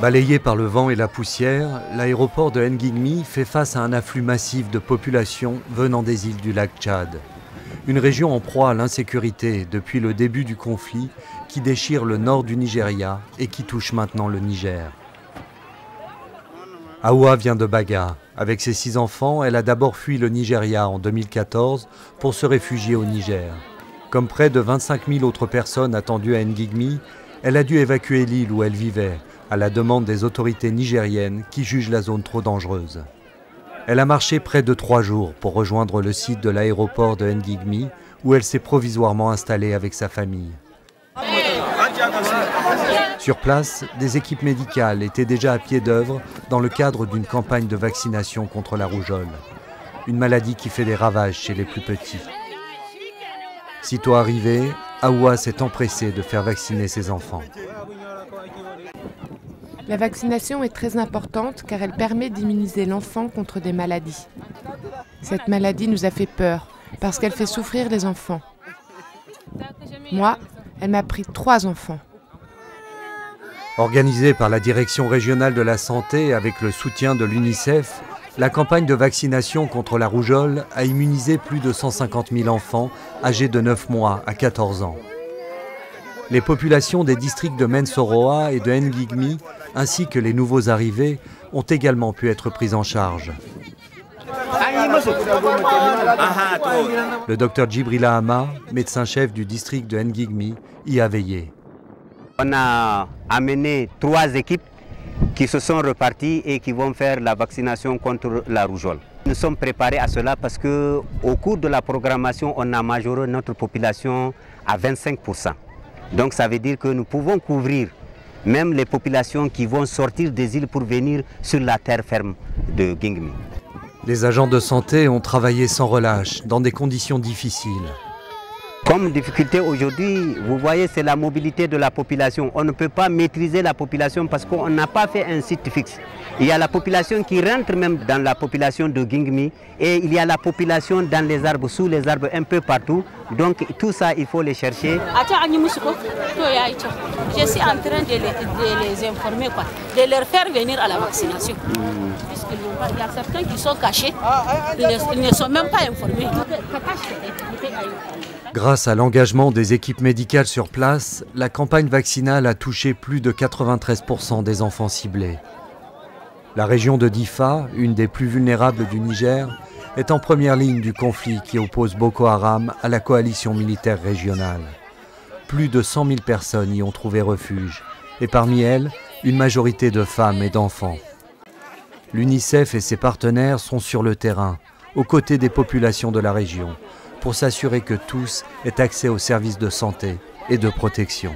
Balayé par le vent et la poussière, l'aéroport de Nguigmi fait face à un afflux massif de population venant des îles du lac Tchad. Une région en proie à l'insécurité depuis le début du conflit qui déchire le nord du Nigeria et qui touche maintenant le Niger. Awa vient de Baga. Avec ses 6 enfants, elle a d'abord fui le Nigeria en 2014 pour se réfugier au Niger. Comme près de 25 000 autres personnes attendues à Nguigmi, elle a dû évacuer l'île où elle vivait, à la demande des autorités nigériennes qui jugent la zone trop dangereuse. Elle a marché près de 3 jours pour rejoindre le site de l'aéroport de Nguigmi, où elle s'est provisoirement installée avec sa famille. Sur place, des équipes médicales étaient déjà à pied d'œuvre dans le cadre d'une campagne de vaccination contre la rougeole, une maladie qui fait des ravages chez les plus petits. Sitôt arrivée, Awa s'est empressée de faire vacciner ses enfants. La vaccination est très importante car elle permet d'immuniser l'enfant contre des maladies. Cette maladie nous a fait peur parce qu'elle fait souffrir les enfants. Moi, elle m'a pris 3 enfants. Organisée par la Direction régionale de la santé avec le soutien de l'UNICEF, la campagne de vaccination contre la rougeole a immunisé plus de 150 000 enfants âgés de 9 mois à 14 ans. Les populations des districts de Mensoroa et de Nguigmi, ainsi que les nouveaux arrivés, ont également pu être prises en charge. Le docteur Djibrila Hama, médecin-chef du district de Nguigmi, y a veillé. On a amené 3 équipes qui se sont reparties et qui vont faire la vaccination contre la rougeole. Nous sommes préparés à cela parce qu'au cours de la programmation, on a majoré notre population à 25%. Donc ça veut dire que nous pouvons couvrir même les populations qui vont sortir des îles pour venir sur la terre ferme de Nguigmi. Les agents de santé ont travaillé sans relâche, dans des conditions difficiles. Comme difficulté aujourd'hui, vous voyez, c'est la mobilité de la population. On ne peut pas maîtriser la population parce qu'on n'a pas fait un site fixe. Il y a la population qui rentre même dans la population de Nguigmi et il y a la population dans les arbres, sous les arbres, un peu partout. Donc tout ça, il faut les chercher. Je suis en train de les informer, de leur faire venir à la vaccination. Il y a certains qui sont cachés, ils ne sont même pas informés. Grâce à l'engagement des équipes médicales sur place, la campagne vaccinale a touché plus de 93% des enfants ciblés. La région de Difa, une des plus vulnérables du Niger, est en première ligne du conflit qui oppose Boko Haram à la coalition militaire régionale. Plus de 100 000 personnes y ont trouvé refuge, et parmi elles, une majorité de femmes et d'enfants. L'UNICEF et ses partenaires sont sur le terrain, aux côtés des populations de la région, pour s'assurer que tous aient accès aux services de santé et de protection.